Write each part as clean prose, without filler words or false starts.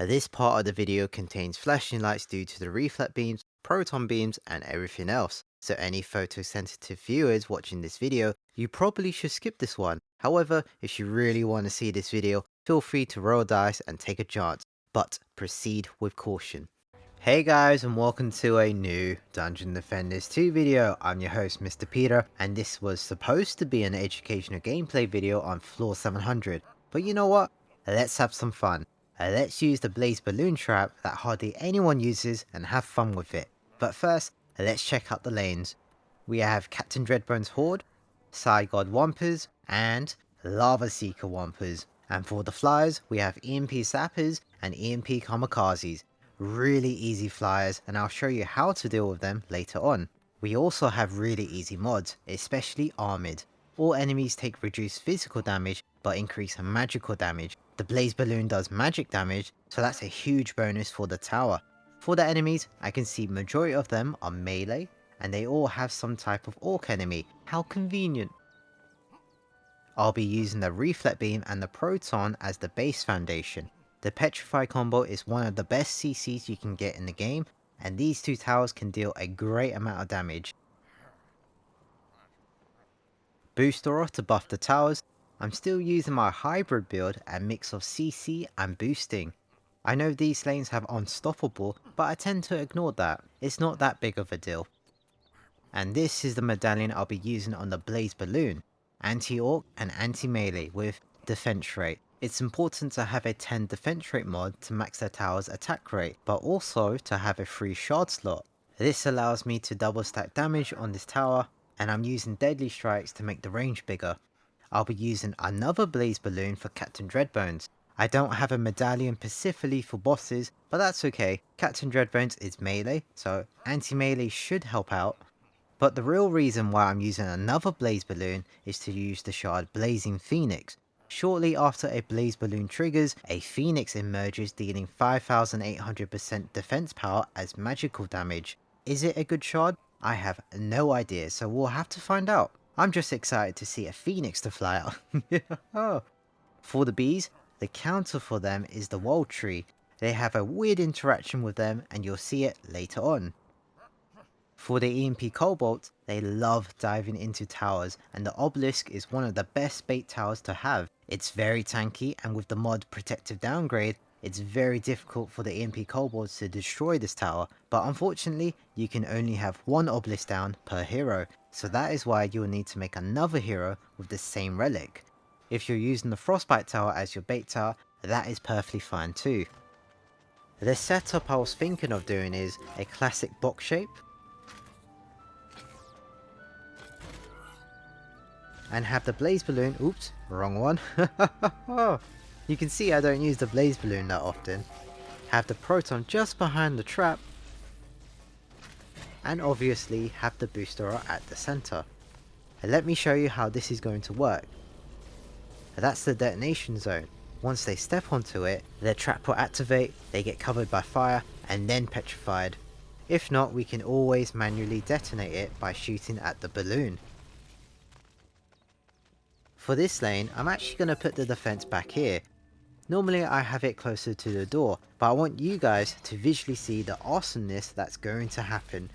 This part of the video contains flashing lights due to the reflect beams, proton beams, and everything else. So any photosensitive viewers watching this video, you probably should skip this one. However, if you really want to see this video, feel free to roll dice and take a chance, but proceed with caution. Hey guys, and welcome to a new Dungeon Defenders 2 video. I'm your host Mr. Peter, and this was supposed to be an educational gameplay video on floor 700. But you know what? Let's have some fun. Let's use the blaze balloon trap that hardly anyone uses and have fun with it. But first, let's check out the lanes. We have Captain Dreadbone's Horde, Side God Wampers, and Lava Seeker Wampers. And for the flyers, we have EMP Sappers and EMP Kamikazes. Really easy flyers, and I'll show you how to deal with them later on. We also have really easy mods, especially armored. All enemies take reduced physical damage but increase magical damage. The blaze balloon does magic damage, so that's a huge bonus for the tower. For the enemies, I can see majority of them are melee, and they all have some type of orc enemy. How convenient. I'll be using the reflect beam and the proton as the base foundation. The petrify combo is one of the best CCs you can get in the game, and these two towers can deal a great amount of damage. Boost aura to buff the towers. I'm still using my hybrid build and mix of CC and boosting. I know these lanes have unstoppable, but I tend to ignore that. It's not that big of a deal. And this is the medallion I'll be using on the blaze balloon. Anti-orc and anti-melee with defense rate. It's important to have a 10 defense rate mod to max the tower's attack rate, but also to have a free shard slot. This allows me to double stack damage on this tower, and I'm using deadly strikes to make the range bigger. I'll be using another blaze balloon for Captain Dreadbones. I don't have a medallion specifically for bosses, but that's okay. Captain Dreadbones is melee, so anti-melee should help out. But the real reason why I'm using another blaze balloon is to use the shard Blazing Phoenix. Shortly after a blaze balloon triggers, a phoenix emerges dealing 5800% defense power as magical damage. Is it a good shard? I have no idea, so we'll have to find out. I'm just excited to see a phoenix to fly out. For the bees, the counter for them is the world tree. They have a weird interaction with them, and you'll see it later on. For the EMP Cobalt, they love diving into towers, and the Obelisk is one of the best bait towers to have. It's very tanky, and with the mod Protective Downgrade, it's very difficult for the EMP Kobolds to destroy this tower, but unfortunately, you can only have one Obelisk down per hero, so that is why you will need to make another hero with the same relic. If you're using the Frostbite Tower as your bait tower, that is perfectly fine too. The setup I was thinking of doing is a classic box shape, and have the blaze balloon, oops, wrong one. You can see I don't use the blaze balloon that often. Have the proton just behind the trap, and obviously have the booster at the center. And let me show you how this is going to work. That's the detonation zone. Once they step onto it, their trap will activate, they get covered by fire, and then petrified. If not, we can always manually detonate it by shooting at the balloon. For this lane, I'm actually going to put the defense back here. Normally I have it closer to the door, but I want you guys to visually see the awesomeness that's going to happen.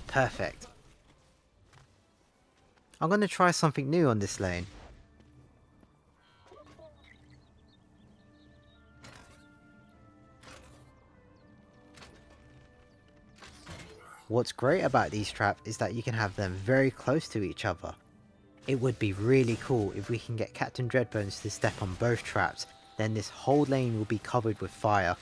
Perfect. I'm going to try something new on this lane. What's great about these traps is that you can have them very close to each other. It would be really cool if we can get Captain Dreadbones to step on both traps, then this whole lane will be covered with fire.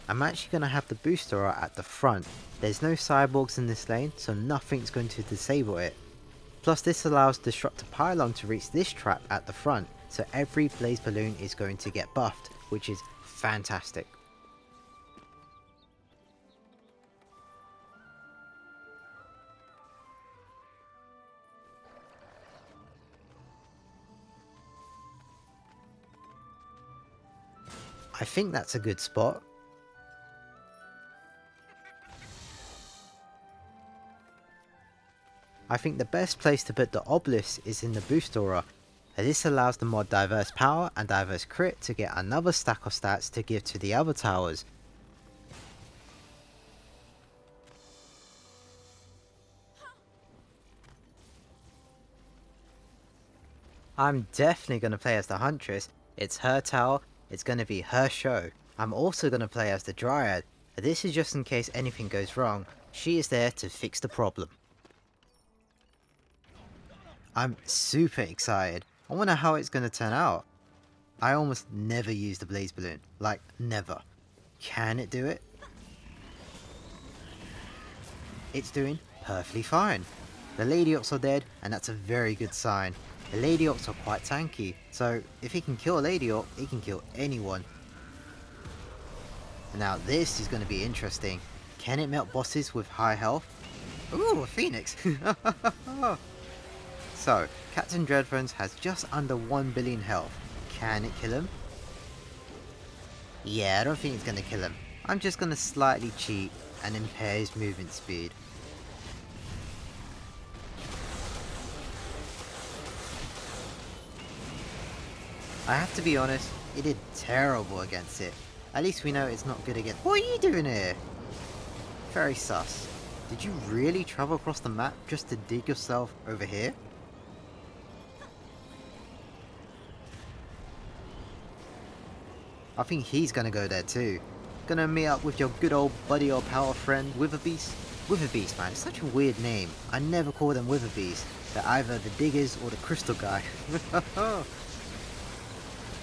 I'm actually going to have the booster at the front. There's no cyborgs in this lane, so nothing's going to disable it. Plus this allows Disruptor Pylon to reach this trap at the front, so every blaze balloon is going to get buffed, which is fantastic. I think that's a good spot. I think the best place to put the Obelisk is in the boost aura. This allows the mod diverse power and diverse crit to get another stack of stats to give to the other towers. I'm definitely going to play as the Huntress. It's her tower, it's going to be her show. I'm also going to play as the Dryad. This is just in case anything goes wrong. She is there to fix the problem. I'm super excited. I wonder how it's going to turn out. I almost never use the Blaze Balloon. Like, never. Can it do it? It's doing perfectly fine. The Lady Ox are dead, and that's a very good sign. The Lady Ox are quite tanky, so if he can kill a Lady Ox, he can kill anyone. And now this is going to be interesting. Can it melt bosses with high health? Ooh, a Phoenix! So, Captain Dreadphones has just under 1 billion health. Can it kill him? Yeah, I don't think it's going to kill him. I'm just going to slightly cheat and impair his movement speed. I have to be honest, it did terrible against it. At least we know it's not good against— What are you doing here? Very sus. Did you really travel across the map just to dig yourself over here? I think he's gonna go there too. Gonna meet up with your good old buddy or power friend, Witherbeast. Witherbeast, man, it's such a weird name. I never call them Witherbeast. They're either the diggers or the crystal guy.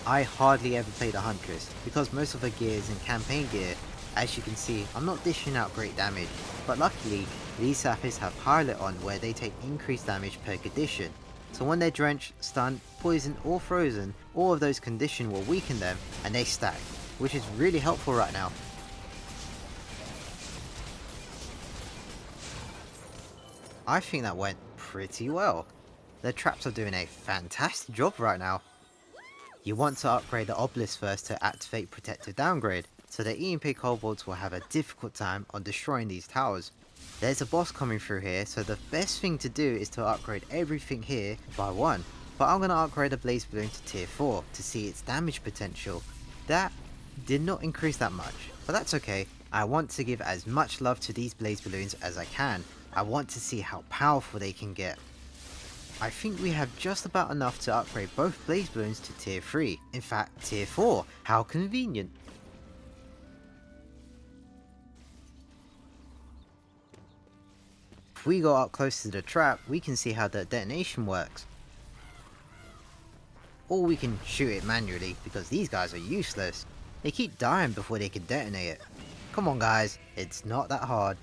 I hardly ever play the Huntress, because most of her gear is in campaign gear. As you can see, I'm not dishing out great damage, but luckily, these Sapphires have Pilot on where they take increased damage per condition. So when they're drenched, stunned, poisoned or frozen, all of those conditions will weaken them and they stack, which is really helpful right now. I think that went pretty well. The traps are doing a fantastic job right now. You want to upgrade the Obelisk first to activate Protective Downgrade, so the EMP Kobolds will have a difficult time on destroying these towers. There's a boss coming through here, so the best thing to do is to upgrade everything here by 1. But I'm going to upgrade the Blaze Balloon to tier 4 to see its damage potential. That did not increase that much, but that's okay. I want to give as much love to these Blaze Balloons as I can. I want to see how powerful they can get. I think we have just about enough to upgrade both Blaze Balloons to tier 3. In fact, tier 4. How convenient. If we go up close to the trap, we can see how the detonation works. Or we can shoot it manually, because these guys are useless. They keep dying before they can detonate it. Come on guys, it's not that hard.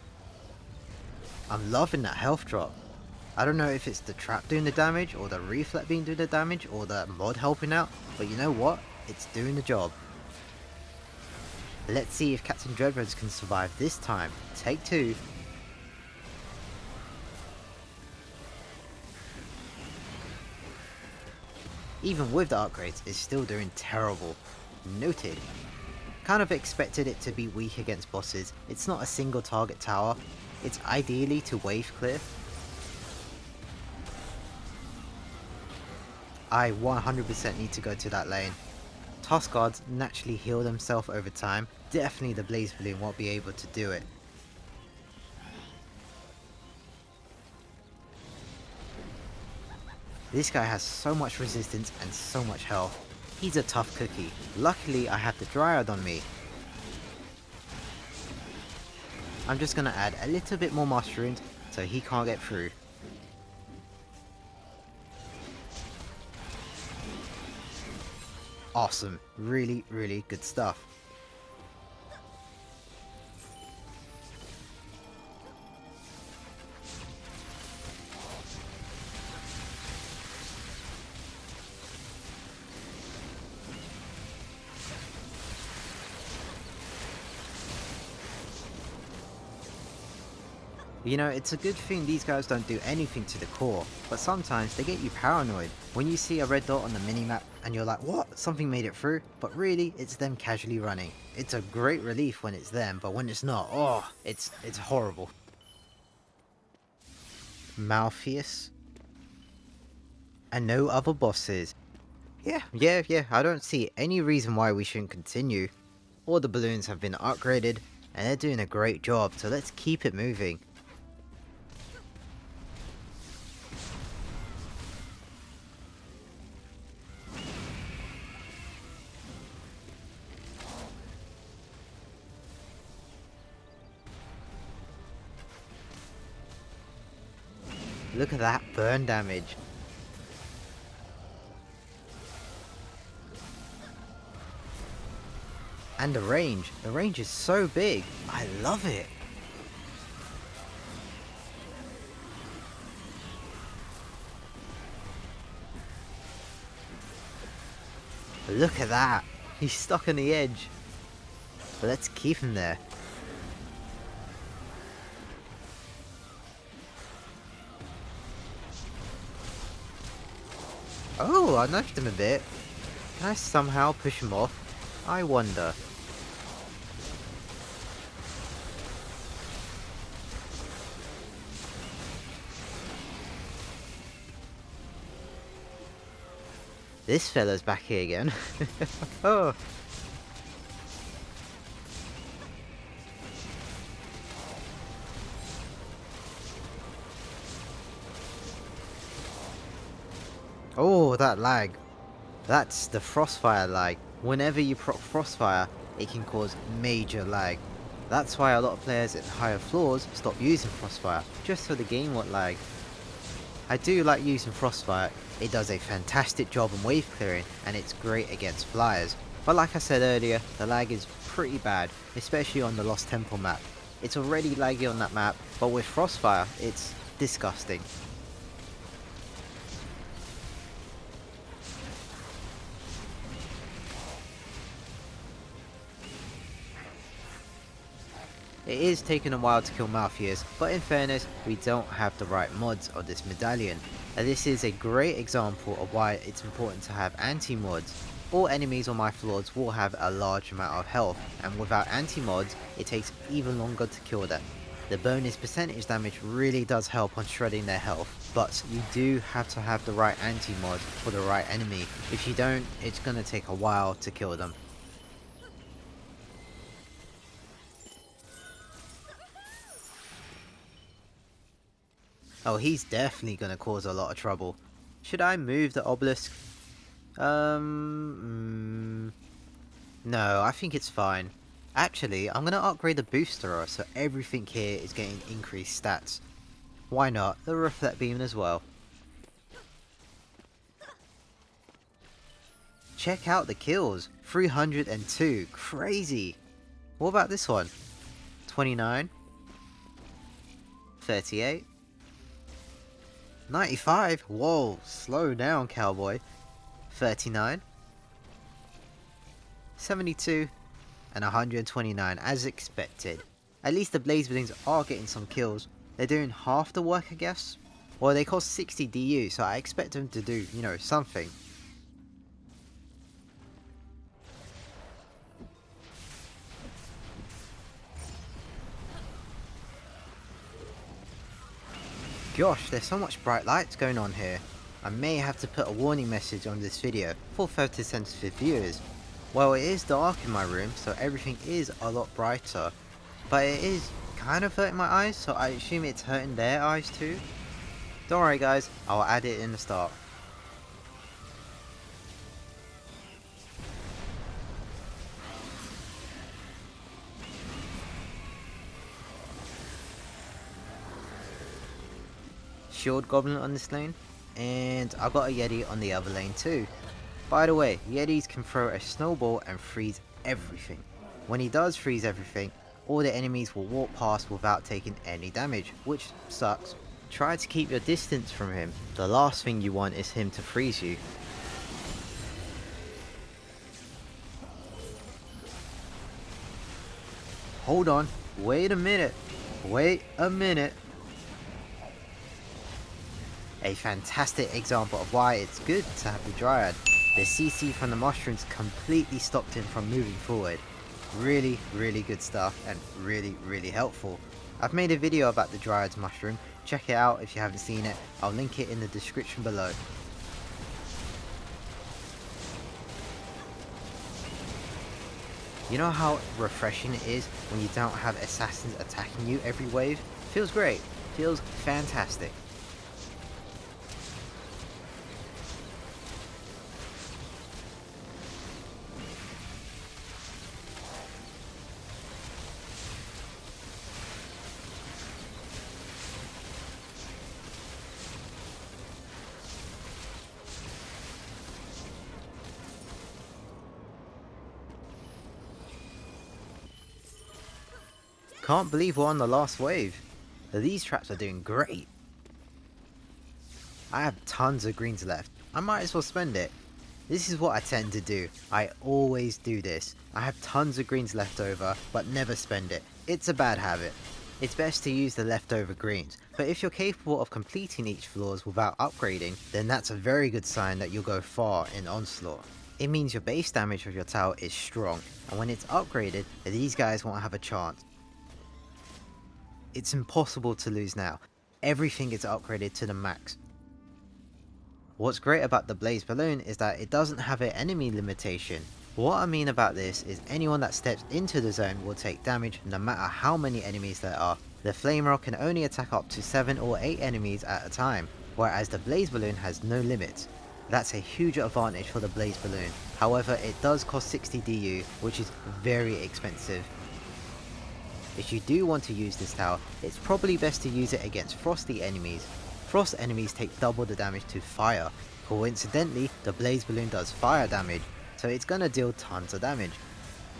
I'm loving that health drop. I don't know if it's the trap doing the damage, or the reflect being doing the damage, or the mod helping out, but you know what? It's doing the job. Let's see if Captain Dreadphones can survive this time. Take 2. Even with the upgrades, it's still doing terrible. Noted. Kind of expected it to be weak against bosses. It's not a single target tower. It's ideally to wave clear. I 100% need to go to that lane. Tusk Guards naturally heal themselves over time. Definitely the Blaze Balloon won't be able to do it. This guy has so much resistance and so much health. He's a tough cookie. Luckily I have the Dryad on me. I'm just gonna add a little bit more mushrooms so he can't get through. Awesome. Really, really good stuff. You know, it's a good thing these guys don't do anything to the core, but sometimes they get you paranoid. When you see a red dot on the minimap and you're like, what? Something made it through? But really, it's them casually running. It's a great relief when it's them, but when it's not, oh, it's horrible. Malpheus. And no other bosses. Yeah, I don't see any reason why we shouldn't continue. All the balloons have been upgraded, and they're doing a great job, so let's keep it moving. Look at that burn damage. And the range is so big. I love it. Look at that. He's stuck on the edge. But let's keep him there. Oh, I nudged him a bit. Can I somehow push him off? I wonder. This fella's back here again. Oh. Oh, that lag. That's the Frostfire lag. Whenever you proc Frostfire, it can cause major lag. That's why a lot of players in higher floors stop using Frostfire, just for the game what lag. I do like using Frostfire, it does a fantastic job on wave clearing and it's great against flyers. But like I said earlier, the lag is pretty bad, especially on the Lost Temple map. It's already laggy on that map, but with Frostfire, it's disgusting. It is taking a while to kill Malpheus, but in fairness, we don't have the right mods of this medallion. And this is a great example of why it's important to have anti-mods. All enemies on my floors will have a large amount of health, and without anti-mods, it takes even longer to kill them. The bonus percentage damage really does help on shredding their health, but you do have to have the right anti-mod for the right enemy. If you don't, it's gonna take a while to kill them. Oh, he's definitely going to cause a lot of trouble. Should I move the Obelisk? No, I think it's fine. Actually, I'm going to upgrade the booster so everything here is getting increased stats. Why not? The reflect beam as well. Check out the kills. 302. Crazy. What about this one? 29. 38. 95? Whoa, slow down, cowboy. 39. 72. And 129, as expected. At least the Blaze Buildings are getting some kills. They're doing half the work, I guess. Well, they cost 60 DU, so I expect them to do, you know, something. Gosh, there's so much bright lights going on here. I may have to put a warning message on this video for photosensitive viewers. Well, it is dark in my room, so everything is a lot brighter. But it is kind of hurting my eyes, so I assume it's hurting their eyes too. Don't worry guys, I'll add it in the start. Shield Goblin on this lane, and I got a Yeti on the other lane too. By the way, Yetis can throw a snowball and freeze everything. When he does freeze everything, all the enemies will walk past without taking any damage, which sucks. Try to keep your distance from him. The last thing you want is him to freeze you. Hold on, wait a minute. A fantastic example of why it's good to have the Dryad. The CC from the mushrooms completely stopped him from moving forward. Really good stuff and really helpful. I've made a video about the Dryad's mushroom, check it out if you haven't seen it, I'll link it in the description below. You know how refreshing it is when you don't have assassins attacking you every wave? Feels great, feels fantastic. Can't believe we're on the last wave. These traps are doing great. I have tons of greens left. I might as well spend it. This is what I tend to do. I always do this. I have tons of greens left over, but never spend it. It's a bad habit. It's best to use the leftover greens, but if you're capable of completing each floors without upgrading, then that's a very good sign that you'll go far in Onslaught. It means your base damage of your tower is strong, and when it's upgraded, these guys won't have a chance. It's impossible to lose now. Everything is upgraded to the max. What's great about the Blaze Balloon is that it doesn't have an enemy limitation. What I mean about this is anyone that steps into the zone will take damage no matter how many enemies there are. The Flamer can only attack up to 7 or 8 enemies at a time, whereas the Blaze Balloon has no limits. That's a huge advantage for the Blaze Balloon. However, it does cost 60 DU, which is very expensive. If you do want to use this tower, it's probably best to use it against frosty enemies. Frost enemies take double the damage to fire. Coincidentally, the Blaze Balloon does fire damage, so it's gonna deal tons of damage.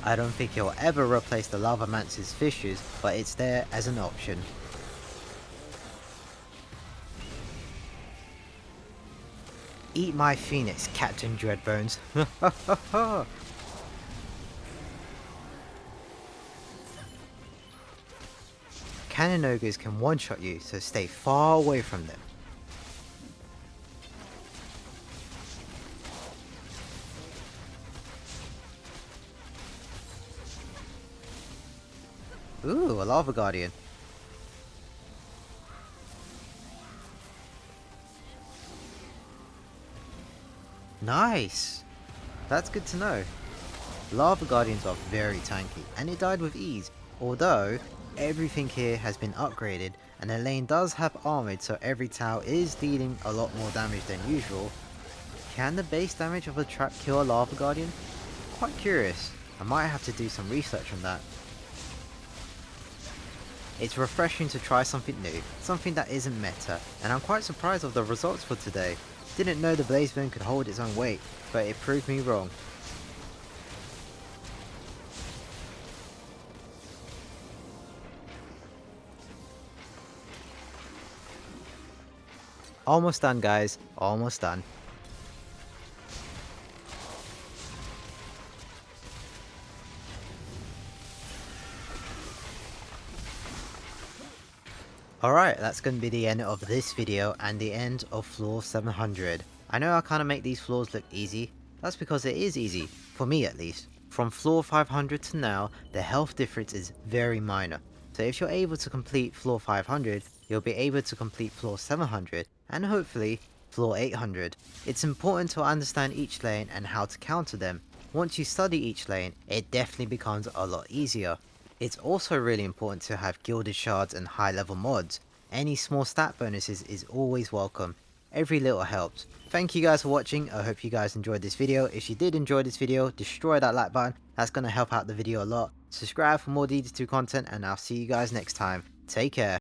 I don't think it'll ever replace the Lavamancer's fissures, but it's there as an option. Eat my phoenix, Captain Dreadbones. Cannon ogres can one-shot you, so stay far away from them. Ooh, a Lava Guardian. Nice! That's good to know. Lava Guardians are very tanky, and it died with ease, although everything here has been upgraded, and the lane does have armored, so every tower is dealing a lot more damage than usual. Can the base damage of a trap kill a Lava Guardian? Quite curious. I might have to do some research on that. It's refreshing to try something new, something that isn't meta, and I'm quite surprised of the results for today. Didn't know the Blaze Balloon could hold its own weight, but it proved me wrong. Almost done, guys, almost done. Alright, that's going to be the end of this video and the end of floor 700. I know I kind of make these floors look easy. That's because it is easy, for me at least. From floor 500 to now, the health difference is very minor. So if you're able to complete floor 500, you'll be able to complete floor 700 and hopefully floor 800. It's important to understand each lane and how to counter them. Once you study each lane, it definitely becomes a lot easier. It's also really important to have gilded shards and high level mods. Any small stat bonuses is always welcome. Every little helps. Thank you guys for watching. I hope you guys enjoyed this video. If you did enjoy this video, destroy that like button. That's going to help out the video a lot. Subscribe for more DD2 content and I'll see you guys next time. Take care.